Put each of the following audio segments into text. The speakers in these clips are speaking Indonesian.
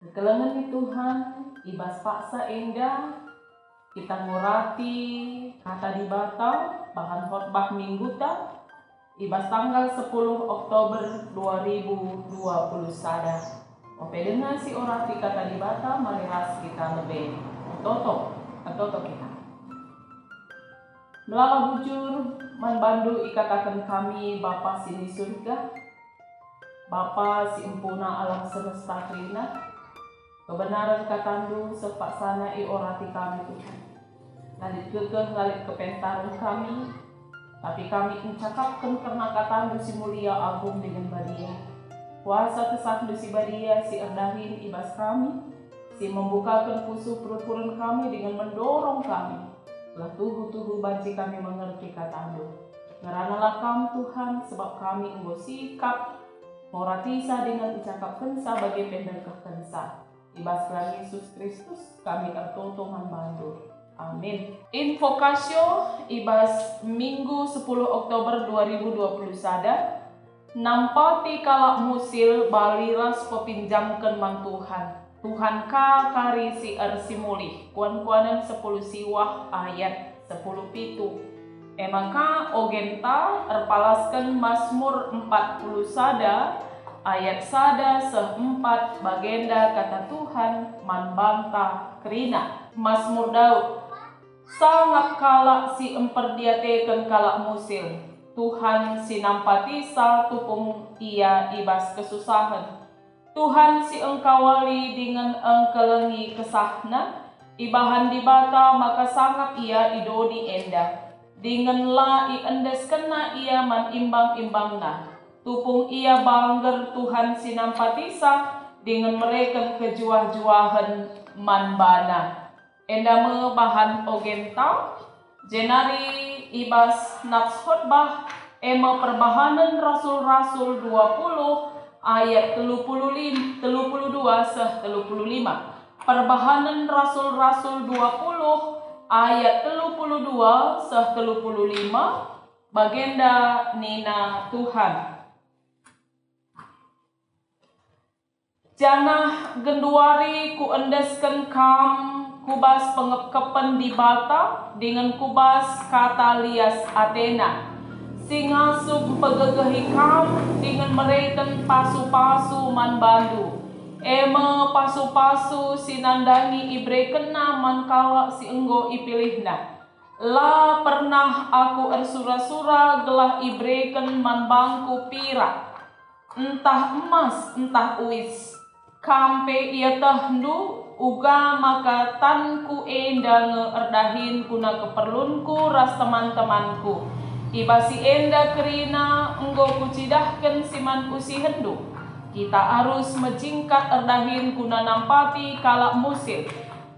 Kekelengan ni Tuhan, ibas paksa endah, kita ngurati kata di Batam, bahan khotbah minggu ta, ibas tanggal 10 Oktober 2020 sada. Ope dengan si orati kata di Batam, mariras kita lebih toto kita. Melala bujur, manbandu ikatakan kami Bapa sini surga, Bapa si empuna alam semesta krina, kebenaran katandu sepak sana i orati kami Tuhan. Lalit kekeh, lalit kepentaran kami, tapi kami mencakapkan karena katandu si mulia agung dengan badia. Kuasa kesandu si badia si erdahin ibas kami, si membukakan pusu perut kami dengan mendorong kami. Lah tuhu banci kami mengerti katandu. Ngeranalah kami Tuhan sebab kami enggo sikap moratisa dengan ucapkan kensa bagi pendekah kensa. Ibas Tuhan Yesus Kristus kami tertutup membantu. Amin. Invokasio ibas Minggu 10 Oktober 2020 sada. Nampati kalak musil baliras pepinjamkan mang Tuhan. Tuhan ka kari si ersimuli. Kuan-kuanan 10 siwah ayat 10 pitu. Emaka ogenta erpalaskan Mazmur 40 sada. Ayat sada seempat bagenda kata Tuhan manbanta kerina. Mazmur Daud. Sangat kalak si emperdiatekan kalak musil. Tuhan si nampatisa tupung ia ibas kesusahan. Tuhan si engkawali dengan engkelengi kesahna. Ibahan di bata maka sangat ia idodi endah. Dengan la i endes kena ia man imbang-imbangna. Tupung ia bangger Tuhan sinampatisa dengan mereka kejuah-juahan manbana. Endame bahan ogenta jenari ibas nats khotbah ema perbahanan rasul-rasul 20 ayat 32 seh 35. Perbahanan rasul-rasul 20 ayat 32 seh 35 bagenda nina Tuhan. Janah genduari ku endeskan kam kubas pengekepen di bata dengan kubas kata lias Athena. Singasuk pegegehi kam dengan mereken pasu-pasu manbandu. Eme pasu-pasu sinandangi ibrekena mankala si enggo ipilihna. La pernah aku ersura-sura gelah ibreken manbangku pira. Entah emas, entah uis. Kampe ia tahdu uga maka tanku enda ngeerdahin kuna keperlunku ras teman-temanku. Ibasi enda kerina enggo kucidahkan siman usi hendu. Kita harus menjingkat erdahin kuna nampati kalak musil.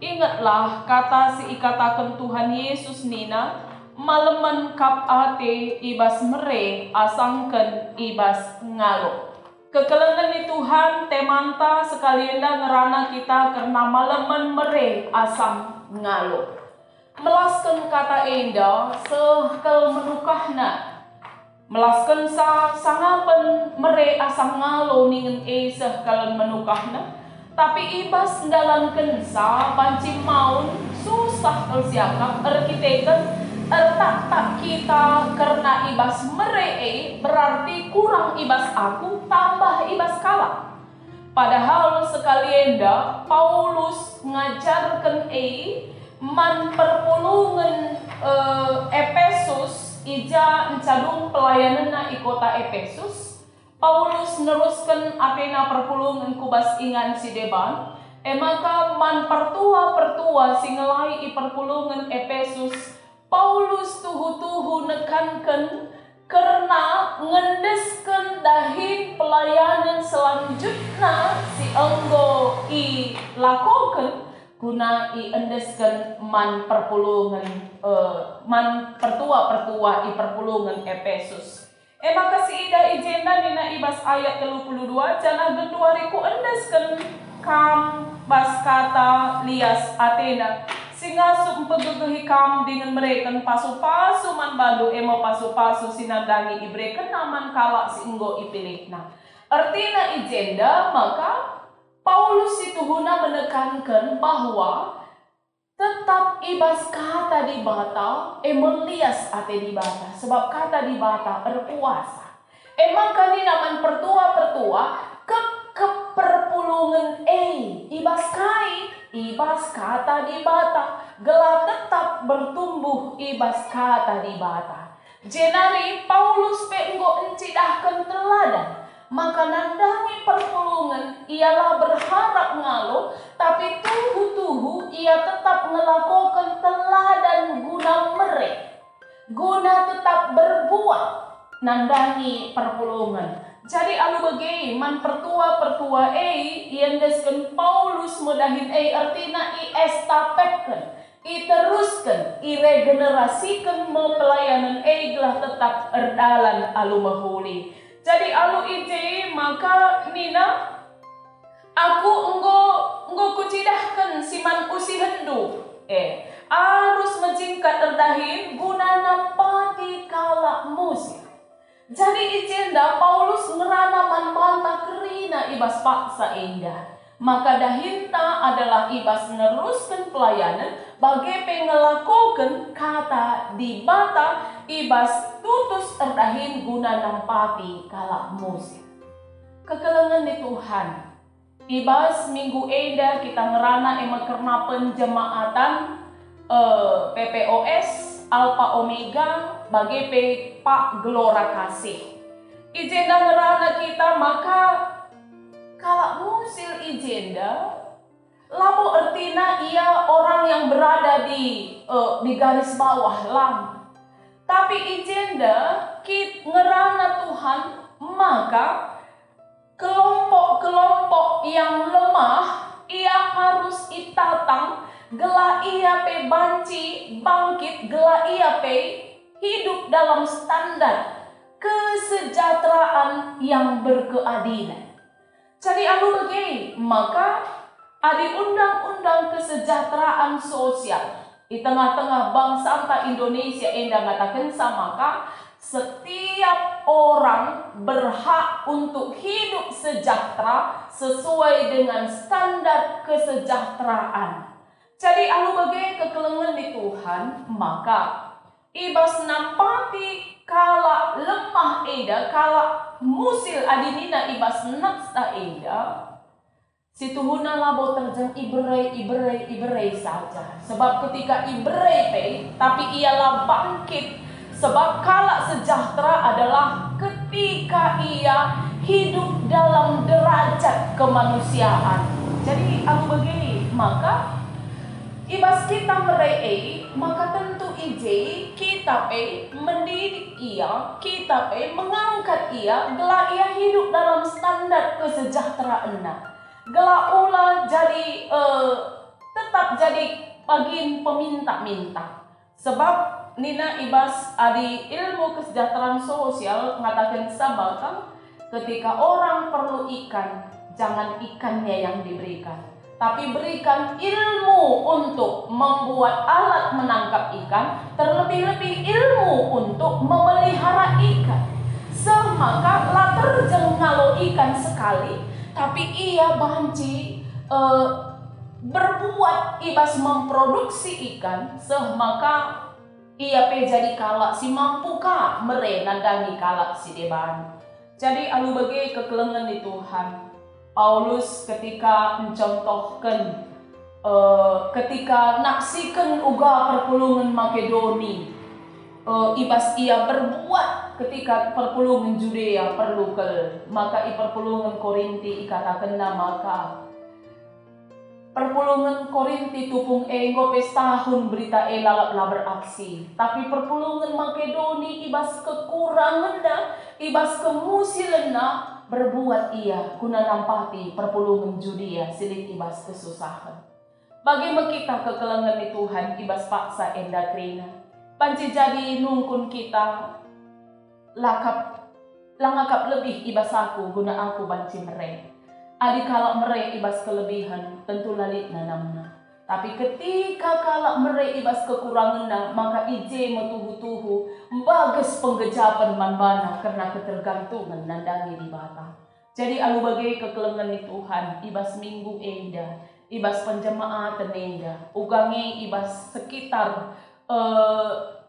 Ingatlah kata si ikatakan Tuhan Yesus nina, malemen kap ate ibas mere asangken ibas ngalo. Kekelengan ni Tuhan temanta sekalian ngerana kita karena malemen mere asam ngalo. Melaskan kata enda sekel menukahna. Melaskan sangapen mere asam ngalo ningen sekel menukahna. Tapi ibas dalam kensa banci maun susah siakap erkiteken tak kita karena ibas mere berarti kurang ibas aku tambah ibas kalah. Padahal sekalienda Paulus ngajarkan man perpulungan Efesus ija encadung pelayanan i kota Efesus. Paulus neruskan Athena perpulungan kubas ingan si deban. Maka man pertua singelai i perpulungan Efesus. Paulus tuhu nekankan karena ngendeskan dahin pelayanan selanjutnya si enggo i lakokan guna i endeskan man perpulungan man pertua i perpulungan Efesus. Maka si ida ijenda nina ibas ayat 32 janah genduariku endeskan kam bas kata lias Athena. Singasuk pegegehi kam dengan mereka pasu-pasu man bandu emo pasu-pasu sinandangi ibreken naman kalak si enggo ipilih. Nah, artina ijenda maka Paulus itu guna menekankan bahwa tetap ibas kata di bata, melias ate di bata, sebab kata di bata berkuasa. Maka ni naman pertua-pertua keperpulungan ibas kai, ibas kata di bata, gelah tetap bertumbuh ibas kata di bata. Jenari Paulus penggo encidahkan teladan, maka nandangi perpulungan ialah berharap ngalo, tapi tuhu-tuhu ia tetap melakukan teladan guna merek, guna tetap berbuat nandangi perpulungan. Jadi alu bagi man pertua-pertua iandeskan Paulus mudahin artina estafetkan, teruskan, regenerasikan pelayanan gelah tetap erdalan alu mahuli. Jadi alu ije maka nina aku enggo kucidahkan siman usi hendu arus menjingkat erdahin guna nampati kala musim. Jadi ijenda Paulus ngerana manbanta kerina ibas paksa indah. Maka dahinta adalah ibas neruskan pelayanan bagi pengelakukan kata di bata ibas tutus erdahin guna nampati kala musim. Kekelengan di Tuhan. Ibas minggu eda kita ngerana karena penjemaatan PPOS Alpha Omega bagi Pak Gelora Kasih. Ijenda ngerana kita maka kalau musil ijenda labo artina ia orang yang berada di garis bawah lam. Tapi ijenda kit ngerana Tuhan maka kelompok-kelompok yang lemah ia harus itatang gelah ia pe banci bangkit, gelah ia pe hidup dalam standar kesejahteraan yang berkeadilan. Jadi alu bagi maka ada undang-undang kesejahteraan sosial di tengah-tengah bangsa Indonesia endah ngatakan maka setiap orang berhak untuk hidup sejahtera sesuai dengan standar kesejahteraan. Jadi alu bagi kekelengan di Tuhan maka ibas nampati kala lemah eda, kala musil adinina ibas naksta eda, situhuna labo terjang iberai saja. Sebab ketika iberai pe, tapi ialah bangkit. Sebab kala sejahtera adalah ketika ia hidup dalam derajat kemanusiaan. Jadi aku begini, maka ibas kita merei, maka tentu ije kita mendidik ia, kita mengangkat ia, gelah ia hidup dalam standar kesejahteraan. Gelah ulah jadi tetap jadi bagin peminta-minta. Sebab nina ibas adi ilmu kesejahteraan sosial mengatakan sabakang ketika orang perlu ikan, jangan ikannya yang diberikan, tapi berikan ilmu untuk membuat alat menangkap ikan, terlebih-lebih ilmu untuk memelihara ikan. Semaka lah terjeng ngalo ikan sekali, tapi ia banci berbuat ibas memproduksi ikan, semaka ia jadi kalak si mampukah merenandangi kalak si deban. Jadi alu bagi kekelengan di Tuhan. Paulus ketika mencontohkan ketika naksikan uga perpulungan Makedoni ibas ia berbuat ketika perpulungan Judea perlu maka perpulungan Korinti ikatakan maka perpulungan Korinti tupung enggo pestahun berita lalap beraksi. Tapi perpulungan Makedoni ibas kekurangan ibas kemusilan berbuat ia guna nampati perpulungan Judea silit ibas kesusahan. Bagaimana kita kekelengan di Tuhan ibas paksa endakrina. Panci jadi nungkun kita langakap lebih ibas aku guna aku banci mereka. Adi kalak mere ibas kelebihan tentu lalit nanamna. Tapi ketika kalak mere ibas kekurangan maka ije metuhu-tuhu bagus penggejapan manbana karena ketergantungan nandangi di bata. Jadi alu bagai kekelengan ni Tuhan, ibas minggu enda, ibas penjemaat enda, ugangi ibas sekitar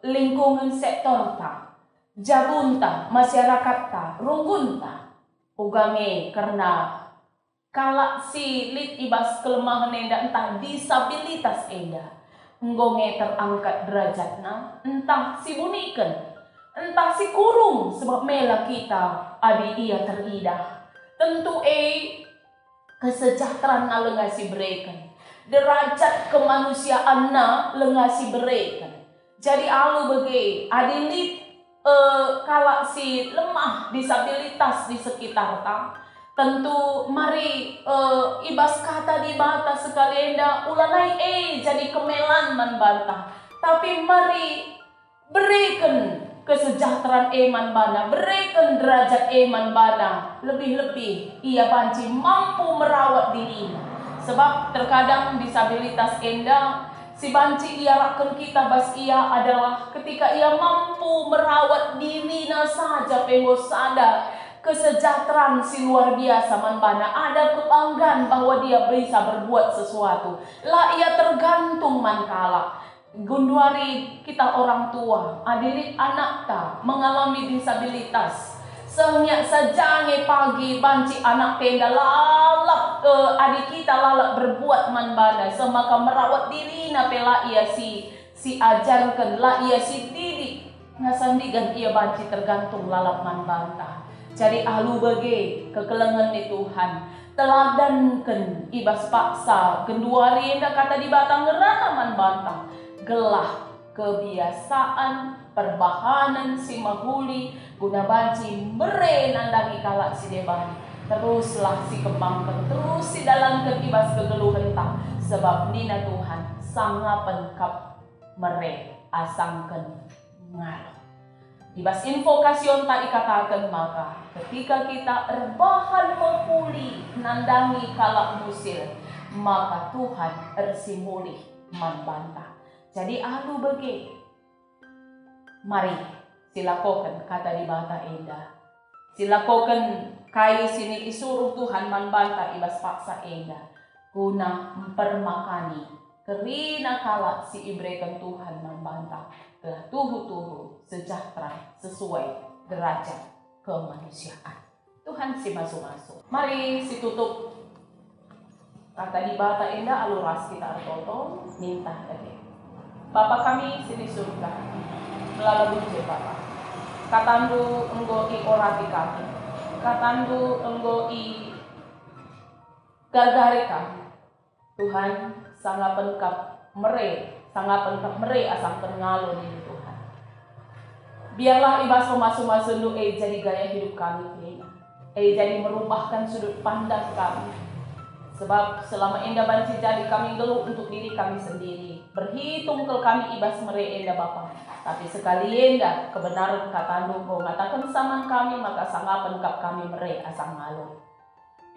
lingkungan sektor ta, jabun ta, masyarakat ta, runggun ta, ugangi karena kalak si lit ibas kelemahan enda, entah disabilitas enda, ngonge terangkat derajatna, entah si bunikan, entah si kurung sebab mela kita adi ia teridah. Tentu kesejahteraan na lengasi berikan, derajat kemanusiaan na lengasi berikan. Jadi alu bagi adilit kalak si lemah disabilitas di sekitar ta, tentu mari ibas kata di bata sekali enda ulanai jadi kemelan man bantah, tapi mari berikan kesejahteraan eman bana, berikan derajat eman bana, lebih-lebih ia banci mampu merawat dirinya. Sebab terkadang disabilitas enda si banci ia rakan kita bas ia adalah ketika ia mampu merawat dirinya saja pengos ada kesejahteraan si luar biasa man bana, ada kebanggaan bahwa dia bisa berbuat sesuatu. Lah ia tergantung man kala gunduari kita orang tua, adilit anak ta mengalami disabilitas. Senyak sajange pagi banci anak tenda lalap adik kita lalap berbuat man bana, semaka merawat diri na pela ia si ajarkan lah ia si didik ngasandigan ia banci tergantung lalap man bantah. Jadi ahlu bage kekelengan ni Tuhan teladankan ibas paksa genduari enda kata di batang ngerana man bantah gelah kebiasaan perbahanan si mahuli guna banci mere nandangi kalak si deban, teruslah si kembangkan, terus si dalam ibas kegeluhan tak, sebab nina Tuhan sangat kap mere asangkan ngal. Ibas invokasion tak dikatakan maka ketika kita erbahan mahuli nandangi kalak musir, maka Tuhan ersimulih membantah. Jadi alu bagi, mari silakokan kata di bata enda, silakokan kai sini disuruh Tuhan membantah ibas paksa enda, guna mempermakani kerina kalak si ibrekan Tuhan membantah telah tuhu sejahtera sesuai derajat kemanusiaan. Tuhan si masuk. Mari si tutup kata di bata enda aluras kita artoto minta lagi. Bapa kami sini surga, melalui je Bapa. Katandu enggo i orati kami, katandu enggo i gargari kami. Tuhan sangat pengkap mere asang pengalo ini Tuhan. Biarlah ibas masuk nu jadi gaya hidup kami ini, jadi merubahkan sudut pandang kami. Sebab selama enda banci jadi kami geluh untuk diri kami sendiri, berhitung ke kami ibas mere enda Bapa. Tapi sekali enda kebenaran katandu kau ngatakan saman kami, maka sangat pengkap kami mere asang ngalo.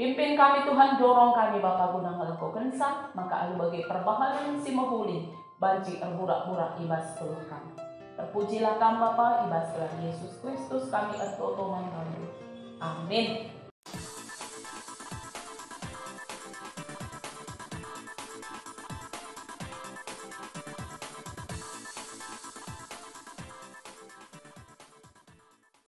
Pimpin kami Tuhan, dorong kami Bapa guna ngelakukan sah, maka alu bagi perbahanan si mahuli banci erburak-burak ibas keluh kami. Terpujilah kami Bapa ibas Tuhan Yesus Kristus kami ertotoman kami. Amin.